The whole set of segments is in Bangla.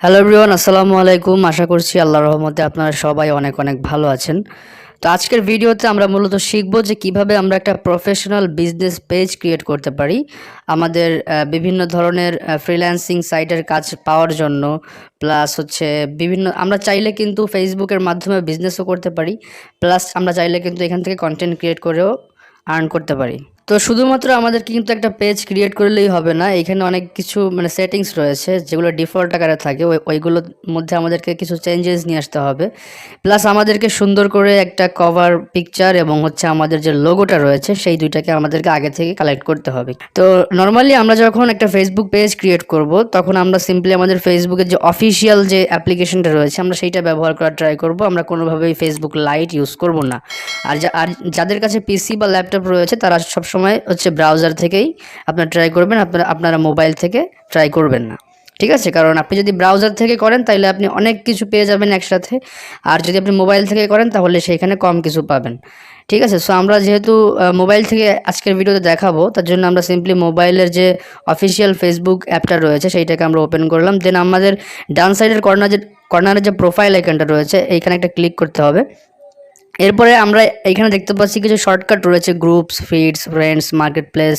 হ্যালো এভরিওয়ান, আসসালামু আলাইকুম। আশা করছি আল্লাহর রহমতে আপনারা সবাই অনেক অনেক ভালো আছেন। তো আজকের ভিডিওতে আমরা মূলত শিখব যে কিভাবে আমরা একটা প্রফেশনাল বিজনেস পেজ ক্রিয়েট করতে পারি আমাদের বিভিন্ন ধরনের ফ্রিল্যান্সিং সাইটের কাজ পাওয়ার জন্য। প্লাস হচ্ছে বিভিন্ন আমরা চাইলে কিন্তু ফেসবুকের মাধ্যমে বিজনেসও করতে পারি, প্লাস আমরা চাইলে কিন্তু এখান থেকে কন্টেন্ট ক্রিয়েট করেও আর্ন করতে পারি। তো শুধুমাত্র আমাদেরকে কিন্তু একটা পেজ ক্রিয়েট করলেই হবে না, এখানে অনেক কিছু সেটিংস রয়েছে যেগুলো ডিফল্ট আকারে থাকে, ওইগুলোর মধ্যে আমাদেরকে কিছু চেঞ্জেস নিয়ে আসতে হবে। প্লাস আমাদেরকে সুন্দর করে একটা কভার পিকচার এবং হচ্ছে আমাদের যে লোগোটা রয়েছে সেই দুইটাকে আমাদেরকে আগে থেকে কালেক্ট করতে হবে। তো নর্মালি আমরা যখন একটা ফেসবুক পেজ ক্রিয়েট করব তখন আমরা সিম্পলি আমাদের ফেসবুকের যে অফিসিয়াল যে অ্যাপ্লিকেশনটা রয়েছে আমরা সেইটা ব্যবহার করার ট্রাই করব। আমরা কোনোভাবেই ফেসবুক লাইট ইউজ করব না। আর যাদের কাছে পিসি বা ল্যাপটপ রয়েছে তারা সবসময় হচ্ছে ব্রাউজার থেকেই আপনারা ট্রাই করবেন, আপনারা মোবাইল থেকে ট্রাই করবেন না। ঠিক আছে, কারণ আপনি যদি ব্রাউজার থেকে করেন তাহলে আপনি অনেক কিছু পেয়ে যাবেন একসাথে, আর যদি আপনি মোবাইল থেকে করেন তাহলে সেখানে কম কিছু পাবেন। ঠিক আছে, সো আমরা যেহেতু মোবাইল থেকে আজকের ভিডিওতে দেখাবো, তার জন্য আমরা সিম্পলি মোবাইলের যে অফিসিয়াল ফেসবুক অ্যাপটা রয়েছে সেইটাকে আমরা ওপেন করলাম। দেন আমাদের ডান সাইডের কর্নারে যে প্রোফাইল আইকনটা রয়েছে এইখানে একটা ক্লিক করতে হবে। এরপরে আমরা এইখানে দেখতে পাচ্ছি কিছু শর্টকাট রয়েছে, groups, feeds, friends, market place.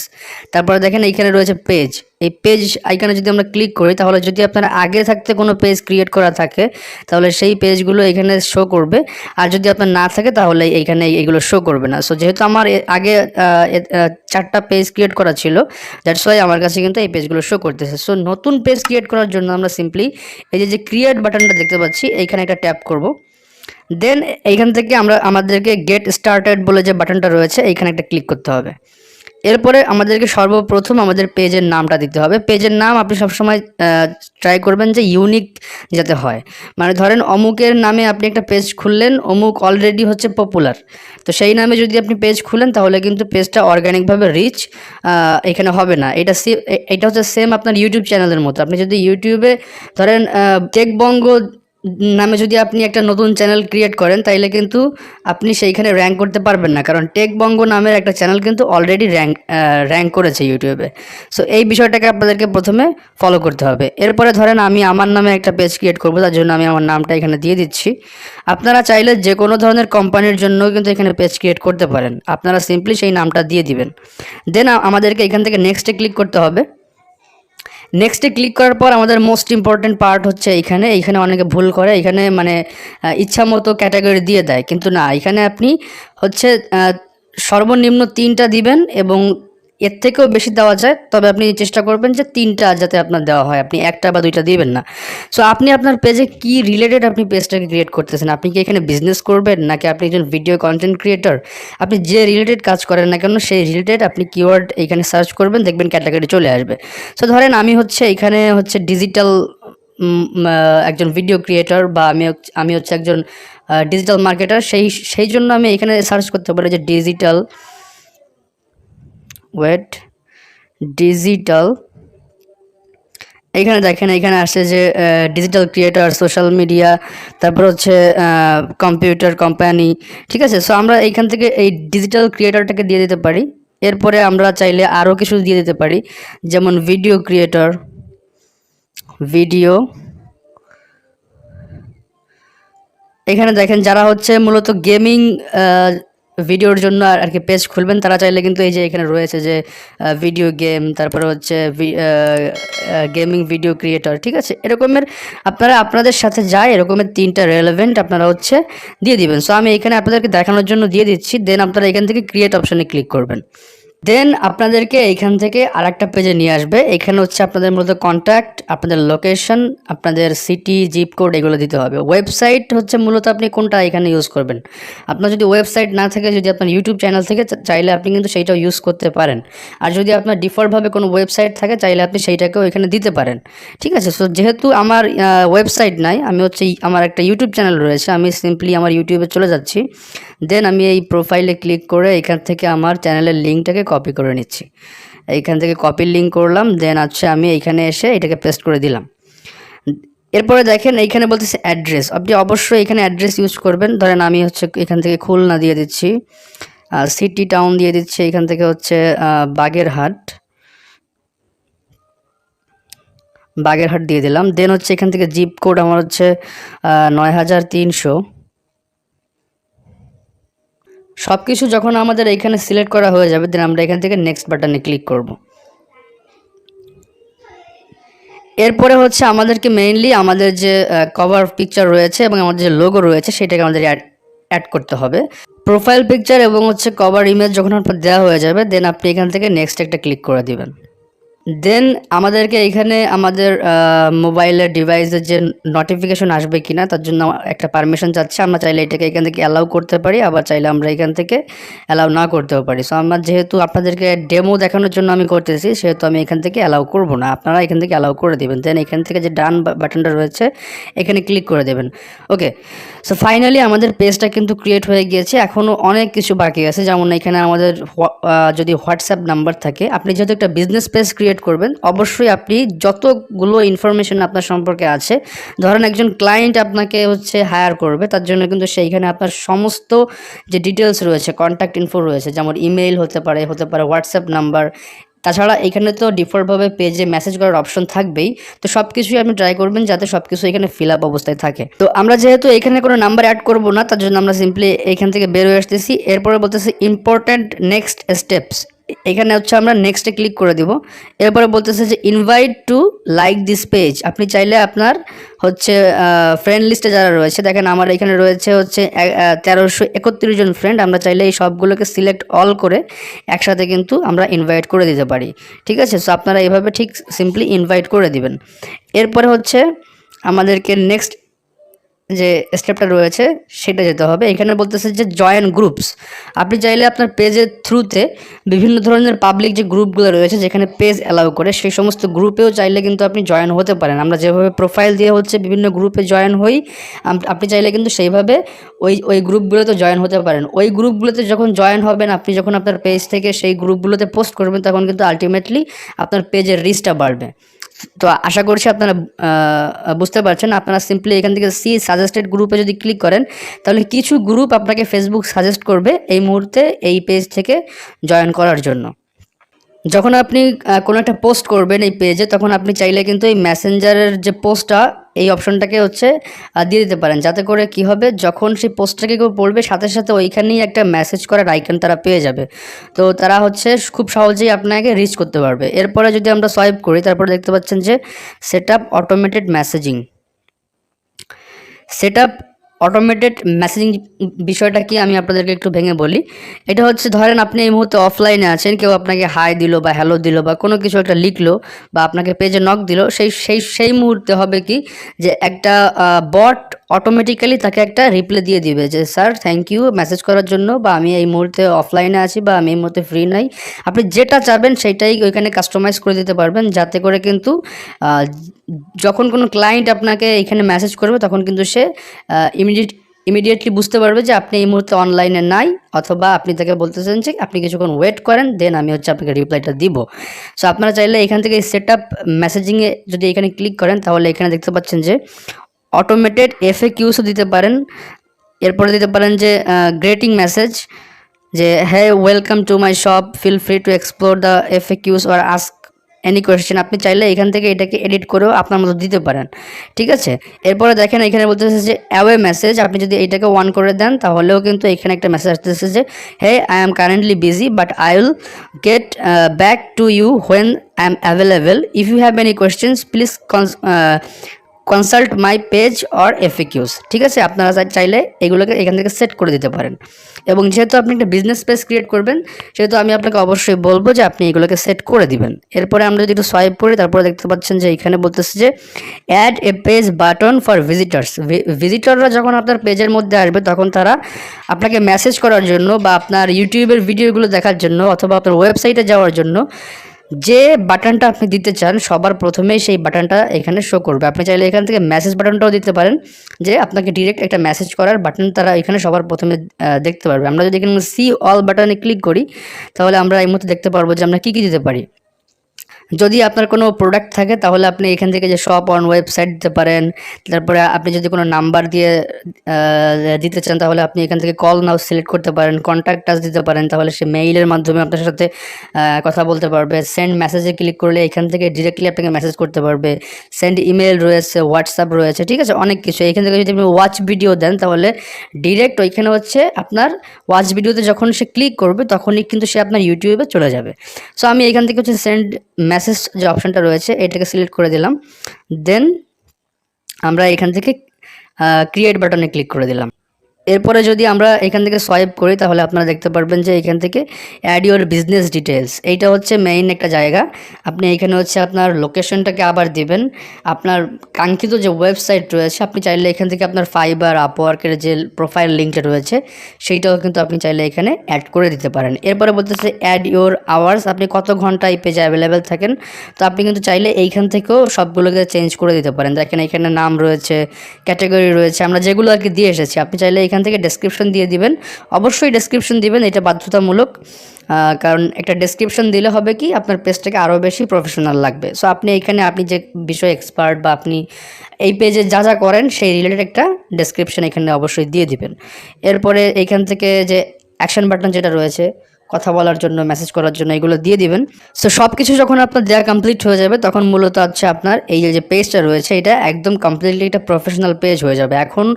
তারপরে দেখেন এইখানে রয়েছে পেজ। এই পেজ আইকনে যদি আমরা ক্লিক করি তাহলে যদি আপনার আগে থাকতে কোনো পেজ ক্রিয়েট করা থাকে তাহলে সেই পেজগুলো এখানে শো করবে, আর যদি আপনার না থাকে তাহলে এইখানে এইগুলো শো করবে না। সো যেহেতু আমার আগে 4টা পেজ ক্রিয়েট করা ছিল, দ্যাটস ওয়াই আমার কাছে কিন্তু এই পেজগুলো শো করতেছে। সো নতুন পেজ ক্রিয়েট করার জন্য আমরা সিম্পলি এই যে ক্রিয়েট বাটনটা দেখতে পাচ্ছি এইখানে একটা ট্যাপ করব। দেন এইখান থেকে আমাদেরকে গেট স্টার্টেড বলে যে বাটনটা রয়েছে এইখানে একটা ক্লিক করতে হবে। এরপরে আমাদেরকে সর্বপ্রথম আমাদের পেজের নামটা দিতে হবে। পেজের নাম আপনি সবসময় ট্রাই করবেন যে ইউনিক যাতে হয়। মানে ধরেন অমুকের নামে আপনি একটা পেজ খুললেন, অমুক অলরেডি হচ্ছে পপুলার, তো সেই নামে যদি আপনি পেজ খুলেন তাহলে কিন্তু পেজটা অর্গানিকভাবে রিচ এখানে হবে না। এটা হচ্ছে সেম আপনার ইউটিউব চ্যানেলের মতো। আপনি যদি ইউটিউবে ধরেন টেকবঙ্গ নামে যদি আপনি একটা নতুন চ্যানেল ক্রিয়েট করেন তাইলে কিন্তু আপনি সেইখানে র্যাঙ্ক করতে পারবেন না, কারণ টেকবঙ্গ নামের একটা চ্যানেল কিন্তু অলরেডি র্যাঙ্ক করেছে ইউটিউবে। সো এই বিষয়টাকে আপনাদেরকে প্রথমে ফলো করতে হবে। এরপরে ধরেন আমি আমার নামে একটা পেজ ক্রিয়েট করবো, তার জন্য আমি আমার নামটা এখানে দিয়ে দিচ্ছি। আপনারা চাইলে যে কোনো ধরনের কোম্পানির জন্য কিন্তু এখানে পেজ ক্রিয়েট করতে পারেন, আপনারা সিম্পলি সেই নামটা দিয়ে দিবেন। দেন আমাদেরকে এখান থেকে নেক্সটে ক্লিক করতে হবে। নেক্সটে ক্লিক করার পর আমাদের মোস্ট ইম্পর্টেন্ট পার্ট হচ্ছে এইখানে অনেকে ভুল করে, এখানে ইচ্ছা মতো ক্যাটাগরি দিয়ে দেয়, কিন্তু না, এখানে আপনি হচ্ছে সর্বনিম্ন 3টা দিবেন এবং এর থেকেও বেশি দেওয়া যায়, তবে আপনি চেষ্টা করবেন যে 3টা যাতে আপনার দেওয়া হয়, আপনি 1টা বা 2টা দিবেন না। সো আপনি আপনার পেজে কি রিলেটেড আপনি পেজটাকে ক্রিয়েট করতেছেন, আপনি কি এখানে বিজনেস করবেন নাকি আপনি একজন ভিডিও কন্টেন্ট ক্রিয়েটর, আপনি যে রিলেটেড কাজ করেন না কেন সেই রিলেটেড আপনি কিওয়ার্ড এখানে সার্চ করবেন, দেখবেন ক্যাটাগরি চলে আসবে। সো ধরেন আমি হচ্ছে এখানে হচ্ছে ডিজিটাল একজন ভিডিও ক্রিয়েটর, বা আমি হচ্ছে একজন ডিজিটাল মার্কেটার, সেই জন্য আমি এখানে সার্চ করতে পারি যে ডিজিটাল। এইখানে দেখেন, এইখানে আসছে যে ডিজিটাল ক্রিয়েটর, সোশ্যাল মিডিয়া, তারপর হচ্ছে কম্পিউটার কোম্পানি। ঠিক আছে, সো আমরা এইখান থেকে এই ডিজিটাল ক্রিয়েটরটাকে দিয়ে দিতে পারি। এরপরে আমরা চাইলে আরও কিছু দিয়ে দিতে পারি, যেমন ভিডিও ক্রিয়েটর, ভিডিও। এখানে দেখেন যারা হচ্ছে মূলত গেমিং ভিডিওর জন্য আর কি পেজ খুলবেন তারা চাইলে কিন্তু এই যে এখানে রয়েছে যে ভিডিও গেম, তারপরে হচ্ছে গেমিং ভিডিও ক্রিয়েটর। ঠিক আছে, এরকমের আপনারা আপনাদের সাথে যায় এরকমের 3টা রেলেভেন্ট আপনারা হচ্ছে দিয়ে দিবেন। সো আমি এখানে আপনাদেরকে দেখানোর জন্য দিয়ে দিচ্ছি। দেন আপনারা এখান থেকে ক্রিয়েট অপশানে ক্লিক করবেন। দেন আপনাদেরকে এইখান থেকে আরেকটা পেজে নিয়ে আসবে। এখানে হচ্ছে আপনাদের মূলত কন্ট্যাক্ট, আপনাদের লোকেশন, আপনাদের সিটি, জিপ কোড এগুলো দিতে হবে। ওয়েবসাইট হচ্ছে মূলত আপনি কোনটা এখানে ইউজ করবেন। আপনার যদি ওয়েবসাইট না থাকে, যদি আপনার ইউটিউব চ্যানেল থেকে, চাইলে আপনি কিন্তু সেইটাও ইউজ করতে পারেন। আর যদি আপনার ডিফল্টভাবে কোনো ওয়েবসাইট থাকে চাইলে আপনি সেইটাকেও এখানে দিতে পারেন। ঠিক আছে, সো যেহেতু আমার ওয়েবসাইট নাই, আমি হচ্ছে আমার একটা ইউটিউব চ্যানেল রয়েছে, আমি সিম্পলি আমার ইউটিউবে চলে যাচ্ছি। দেন আমি এই প্রোফাইলে ক্লিক করে এখান থেকে আমার চ্যানেলের লিঙ্কটাকে কপি করে নিচ্ছি। এইখান থেকে কপির লিঙ্ক করলাম। দেন আচ্ছা আমি এইখানে এসে এটাকে পেস্ট করে দিলাম। এরপরে দেখেন এইখানে বলতেছে অ্যাড্রেস, আপনি অবশ্যই এখানে অ্যাড্রেস ইউজ করবেন। ধরেন আমি হচ্ছে এখান থেকে খুলনা দিয়ে দিচ্ছি, সিটি টাউন দিয়ে দিচ্ছি, এখান থেকে হচ্ছে বাগেরহাট। বাগেরহাট দিয়ে দিলাম। দেন হচ্ছে এখান থেকে জিপ কোড আমার হচ্ছে 9300। সব কিছু যখন আমাদের এইখানে সিলেক্ট করা হয়ে যাবে, দেন আমরা এখান থেকে নেক্সট বাটনে ক্লিক করব। এরপরে হচ্ছে আমাদেরকে মেইনলি আমাদের যে কভার পিকচার রয়েছে এবং আমাদের যে লোগো রয়েছে সেটাকে আমাদের অ্যাড করতে হবে। প্রোফাইল পিকচার এবং হচ্ছে কভার ইমেজ যখন আপনার দেওয়া হয়ে যাবে, দেন আপনি এখান থেকে নেক্সট একটা ক্লিক করে দিবেন। দেন আমাদেরকে এখানে আমাদের মোবাইলের ডিভাইসের যে নোটিফিকেশন আসবে কিনা তার জন্য একটা পারমিশন চাচ্ছে। আমরা চাইলে এটাকে এখান থেকে অ্যালাউ করতে পারি, আবার চাইলে আমরা এখান থেকে অ্যালাউ না করতেও পারি। সো আমার যেহেতু আপনাদেরকে ডেমো দেখানোর জন্য আমি করতেছি, সেহেতু আমি এখান থেকে অ্যালাউ করব না, আপনারা এখান থেকে অ্যালাউ করে দেবেন। দেন এখান থেকে যে ডান বাটনটা রয়েছে এখানে ক্লিক করে দেবেন। ওকে, সো ফাইনালি আমাদের পেজটা কিন্তু ক্রিয়েট হয়ে গিয়েছে। এখনও অনেক কিছু বাকি আছে, যেমন এখানে আমাদের যদি হোয়াটসঅ্যাপ নাম্বার থাকে, আপনি যেহেতু একটা বিজনেস পেজ ক্রিয়েট করবেন, অবশ্যই আপনি যতগুলো ইনফরমেশন আপনার সম্পর্কে আছে, ধরেন একজন ক্লায়েন্ট আপনাকে হচ্ছে হায়ার করবে, তার জন্য কিন্তু সেইখানে আপনার সমস্ত যে ডিটেলস রয়েছে, কন্ট্যাক্ট ইনফো রয়েছে, যেমন ইমেইল হতে পারে হোয়াটসঅ্যাপ নাম্বার। তাছাড়া এখানে তো ডিফল্টভাবে পেজে মেসেজ করার অপশন থাকবেই। তো সব কিছুই আপনি ট্রাই করবেন যাতে সব কিছু এখানে ফিল আপ অবস্থায় থাকে। তো আমরা যেহেতু এখানে কোনো নাম্বার অ্যাড করব না, তার জন্য আমরা সিম্পলি এখান থেকে বের হয়ে আসতেছি। এরপরে বলতেছি ইম্পর্ট্যান্ট নেক্সট স্টেপস, এখানে হচ্ছে আমরা নেক্সটে ক্লিক করে দিব। এরপরে বলতেছে যে invite to like this page. আপনি চাইলে আপনার হচ্ছে ফ্রেন্ড লিস্টে যারা রয়েছে, দেখেন আমার এখানে রয়েছে হচ্ছে 1331 জন ফ্রেন্ড। আমরা চাইলে এই সবগুলোকে সিলেক্ট অল করে একসাথে কিন্তু আমরা ইনভাইট করে দিতে পারি। ঠিক আছে, সো আপনারা এভাবে ঠিক সিম্পলি ইনভাইট করে দিবেন। এরপরে হচ্ছে আমাদেরকে নেক্সট যে স্টেপটা রয়েছে সেটা যেতে হবে। এখানে বলতেছে যে জয়েন গ্রুপস। আপনি চাইলে আপনার পেজের থ্রুতে বিভিন্ন ধরনের পাবলিক যে গ্রুপগুলো রয়েছে যেখানে পেজ অ্যালাউ করে, সেই সমস্ত গ্রুপেও চাইলে কিন্তু আপনি জয়েন হতে পারেন। আমরা যেভাবে প্রোফাইল দিয়ে হচ্ছে বিভিন্ন গ্রুপে জয়েন হই, আপনি চাইলে কিন্তু সেইভাবে ওই গ্রুপগুলোতে জয়েন হতে পারেন। ওই গ্রুপগুলোতে যখন জয়েন হবেন, আপনি যখন আপনার পেজ থেকে সেই গ্রুপগুলোতে পোস্ট করবেন, তখন কিন্তু আলটিমেটলি আপনার পেজের রিচটা বাড়বে। তো আশা করছি আপনারা বুঝতে পারছেন। আপনারা সিম্পলি এখান থেকে সি সাজেস্টেড গ্রুপে যদি ক্লিক করেন, তাহলে কিছু গ্রুপ আপনাকে ফেসবুক সাজেস্ট করবে এই মুহূর্তে এই পেজ থেকে জয়েন করার জন্য। যখন আপনি কোনো একটা পোস্ট করবেন এই পেজে, তখন আপনি চাইলে কিন্তু এই মেসেঞ্জারের যে পোস্টটা, এই অপশনটাকে হচ্ছে দিয়ে দিতে পারেন, যাতে করে কি হবে, যখন সেই পোস্টটাকে কেউ পড়বে সাথে সাথে ওইখানেই একটা মেসেজ করার আইকন তারা পেয়ে যাবে। তো তারা হচ্ছে খুব সহজেই আপনাকে রিচ করতে পারবে। এরপরে যদি আমরা সোয়াইপ করি, তারপরে দেখতে পাচ্ছেন যে set up automated messaging. Set up automated messaging বিষয়টা কি আমি আপনাদেরকে একটু ভেঙে বলি। এটা হচ্ছে, ধরেন আপনি এই মুহূর্তে অফলাইনে আছেন, কেউ আপনাকে হাই দিল বা হ্যালো দিল বা কোনো কিছু একটা লিখলো বা আপনাকে পেজে নক দিল, সেই মুহূর্তে হবে কি যে একটা বট অটোমেটিক্যালি তাকে একটা রিপ্লাই দিয়ে দিবে যে স্যার থ্যাংক ইউ মেসেজ করার জন্য, বা আমি এই মুহূর্তে অফলাইনে আছি, বা আমি এই মুহূর্তে ফ্রি নাই। আপনি যেটা চাবেন সেটাই ওইখানে কাস্টমাইজ করে দিতে পারবেন, যাতে করে কিন্তু যখন কোনো ক্লায়েন্ট আপনাকে এখানে মেসেজ করবে, তখন কিন্তু সে ইমিডিয়েটলি বুঝতে পারবে যে আপনি এই মুহূর্তে অনলাইনে নাই, অথবা আপনি তাকে বলতেছেন যে আপনি কিছুক্ষণ ওয়েট করেন, দেন আমি হচ্ছে আপনাকে রিপ্লাইটা দিব। সো আপনারা চাইলে এখান থেকে সেট আপ মেসেজিংয়ে যদি এখানে ক্লিক করেন, তাহলে এখানে দেখতে পাচ্ছেন যে অটোমেটেড এফএকিউসও দিতে পারেন। এরপরে দিতে পারেন যে গ্রেটিং মেসেজ, যে হ্যাঁ welcome to my shop, feel free to explore the FAQs or ask any question. আপনি চাইলে এখান থেকে এটাকে এডিট করেও আপনার মতো দিতে পারেন। ঠিক আছে, এরপরে দেখেন এখানে বলতেছে যে অ্যাওয়ে মেসেজ। আপনি যদি এইটাকে অন করে দেন, তাহলেও কিন্তু এখানে একটা মেসেজ আসতেছে যে hey I am currently busy but I will get back to you when I am available, if you have any questions please consult my page or FAQs. ঠিক আছে, আপনারা চাইলে এগুলোকে এখান থেকে সেট করে দিতে পারেন। এবং যেহেতু আপনি একটা বিজনেস পেজ ক্রিয়েট করবেন, সেহেতু আমি আপনাকে অবশ্যই বলবো যে আপনি এগুলোকে সেট করে দিবেন। এরপরে আমরা যদি একটু সোয়াইপ করি, তারপরে দেখতে পাচ্ছেন যে এখানে বলতেছে যে add a page button for visitors. ভিজিটররা যখন আপনার পেজের মধ্যে আসবে, তখন তারা আপনাকে মেসেজ করার জন্য বা আপনার ইউটিউবের ভিডিওগুলো দেখার জন্য অথবা আপনার ওয়েবসাইটে যাওয়ার জন্য যে বাটনটা আপনি দিতে চান, সবার প্রথমেই সেই বাটনটা এখানে শো করবে। আপনি চাইলে এখান থেকে মেসেজ বাটনটাও দিতে পারেন, যে আপনাকে ডিরেক্ট একটা মেসেজ করার বাটন তারা এখানে সবার প্রথমে দেখতে পারবে। আমরা যদি এখানে সি অল বাটনে ক্লিক করি, তাহলে আমরা এই মুহূর্তে দেখতে পারবো যে আমরা কী কী দিতে পারি। যদি আপনার কোনো প্রোডাক্ট থাকে তাহলে আপনি এখান থেকে যে শপ অন ওয়েবসাইট দিতে পারেন। তারপরে আপনি যদি কোনো নাম্বার দিয়ে দিতে চান তাহলে আপনি এখান থেকে কল নাও সিলেক্ট করতে পারেন। কন্ট্যাক্ট আস দিতে পারেন, তাহলে সে মেইলের মাধ্যমে আপনার সাথে কথা বলতে পারবে। সেন্ড মেসেজে ক্লিক করলে এখান থেকে ডিরেক্টলি আপনাকে মেসেজ করতে পারবে। সেন্ড ইমেল রয়েছে, হোয়াটসঅ্যাপ রয়েছে, ঠিক আছে, অনেক কিছু। এখান থেকে যদি আপনি ওয়াচ ভিডিও দেন তাহলে ডিরেক্ট ওইখানে হচ্ছে আপনার ওয়াচ ভিডিওতে যখন সে ক্লিক করবে তখনই কিন্তু সে আপনার ইউটিউবে চলে যাবে। সো আমি এখান থেকে হচ্ছে সেন্ড মেসেজ যে অপশানটা রয়েছে এটাকে সিলেক্ট করে দিলাম। দেন আমরা এখান থেকে ক্রিয়েট বাটনে ক্লিক করে দিলাম। এরপরে যদি আমরা এখান থেকে সোয়াইপ করি তাহলে আপনারা দেখতে পারবেন যে এখান থেকে অ্যাড ইউর বিজনেস ডিটেলস, এইটা হচ্ছে মেইন একটা জায়গা। আপনি এখানে হচ্ছে আপনার লোকেশনটাকে আবার দিবেন। আপনার কাঙ্ক্ষিত যে ওয়েবসাইট রয়েছে আপনি চাইলে এখান থেকে আপনার ফাইবার, আপওয়ার্কের যে প্রোফাইল লিঙ্কটা রয়েছে সেইটাও কিন্তু আপনি চাইলে এখানে অ্যাড করে দিতে পারেন। এরপরে বলতেছে অ্যাড ইউর আওয়ার্স, আপনি কত ঘন্টা এই পেজে অ্যাভেলেবেল থাকেন। তো আপনি কিন্তু চাইলে এইখান থেকেও সবগুলোকে চেঞ্জ করে দিতে পারেন। দেখেন এখানে নাম রয়েছে, ক্যাটাগরি রয়েছে, আমরা যেগুলো আর কি দিয়ে এসেছি। আপনি চাইলে এখান থেকে ডেসক্রিপশন দিয়ে দিবেন, অবশ্যই ডেসক্রিপশন দিবেন, এটা বাধ্যতামূলক। কারণ একটা ডেসক্রিপশন দিলে হবে কি আপনার পেজটাকে আরও বেশি প্রফেশনাল লাগবে। সো আপনি এখানে আপনি যে বিষয়ে এক্সপার্ট বা আপনি এই পেজে যা যা করেন সেই রিলেটেড একটা ডেসক্রিপশন এখানে অবশ্যই দিয়ে দিবেন। এরপরে এইখান থেকে যে অ্যাকশন বাটন যেটা রয়েছে কথা বলার জন্য, মেসেজ করার জন্য, এগুলো দিয়ে দিবেন। সো সব কিছু যখন আপনার দেওয়া কমপ্লিট হয়ে যাবে তখন মূলত হচ্ছে আপনার এই যে পেজটা রয়েছে এটা একদম কমপ্লিটলি একটা প্রফেশনাল পেজ হয়ে যাবে। এখন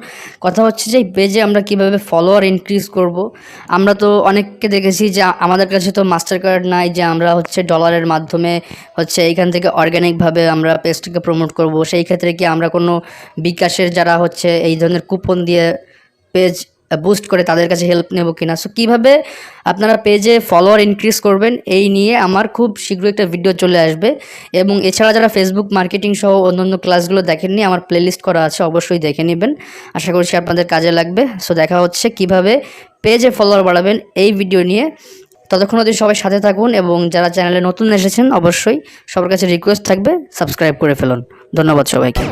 কথা হচ্ছে যে এই পেজে আমরা কিভাবে ফলোয়ার ইনক্রিজ করব। আমরা তো অনেককে দেখেছি যে আমাদের কাছে তো মাস্টার কার্ড নাই যে আমরা হচ্ছে ডলারের মাধ্যমে হচ্ছে এইখান থেকে অর্গ্যানিকভাবে আমরা পেজটাকে প্রমোট করব। সেই ক্ষেত্রে কি আমরা কোনো বিকাশের যারা হচ্ছে এই ধরনের কুপন দিয়ে পেজ বুস্ট করে তাদের কাছে হেল্প নেব কিনা। সো কীভাবে আপনারা পেজে ফলোয়ার ইনক্রিজ করবেন এই নিয়ে আমার খুব শীঘ্রই একটা ভিডিও চলে আসবে। এবং এছাড়া যারা ফেসবুক মার্কেটিং সহ অন্যান্য ক্লাসগুলো দেখেননি আমার প্লেলিস্ট করা আছে, অবশ্যই দেখে নেবেন, আশা করছি আপনাদের কাজে লাগবে। সো দেখা হচ্ছে কিভাবে পেজে ফলোয়ার বাড়াবেন এই ভিডিও নিয়ে। ততক্ষণ অবধি সবাই সাথে থাকুন এবং যারা চ্যানেলে নতুন এসেছেন অবশ্যই সবার কাছে রিকোয়েস্ট থাকবে সাবস্ক্রাইব করে ফেলুন। ধন্যবাদ সবাইকে।